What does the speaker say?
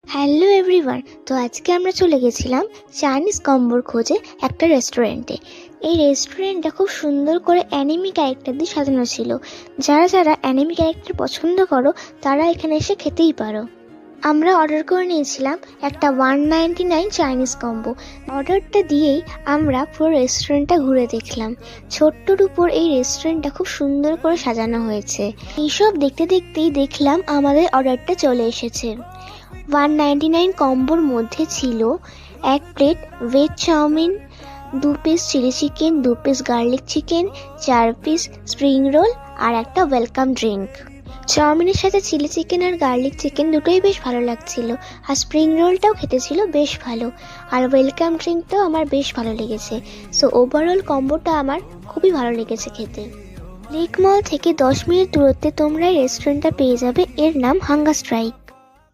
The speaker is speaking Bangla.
Hello everyone. তো আজকে আমরা চলে গেছিলাম চাইনিজ কম্বোর খোঁজে একটা রেস্টুরেন্টে। এই রেস্টুরেন্টটা খুব সুন্দর করে অ্যানিমি ক্যারেক্টার দিয়ে সাজানো ছিল। যারা যারা অ্যানিমি ক্যারেক্টার পছন্দ করো তারা এখানে এসে খেতেই পারো। আমরা অর্ডার করে নিয়েছিলাম একটা 199 চাইনিজ কম্বো। অর্ডারটা দিয়েই আমরা পুরো রেস্টুরেন্টটা ঘুরে দেখলাম। ছোট্টর উপর এই রেস্টুরেন্টটা খুব সুন্দর করে সাজানো হয়েছে। এইসব দেখতে দেখতেই দেখলাম আমাদের অর্ডারটা চলে এসেছে। 199 কম্বোর মধ্যে ছিল এক plate veg chowmein, 2 piece chilli chicken, 2 piece garlic chicken, 4 piece spring roll আর একটা ওয়েলকাম ড্রিঙ্ক। চাউমিনের সাথে চিলি চিকেন আর গার্লিক চিকেন দুটোই বেশ ভালো লাগছিল, আর স্প্রিং রোলটাও খেতে ছিল বেশ ভালো, আর ওয়েলকাম ড্রিঙ্কটাও আমার বেশ ভালো লেগেছে। সো ওভারঅল কম্বোটা আমার খুবই ভালো লেগেছে খেতে। লেক মল থেকে 10 মিনিট দূরত্বে তোমরা এই রেস্টুরেন্টটা পেয়ে যাবে। এর নাম হাঙ্গার স্ট্রাইক।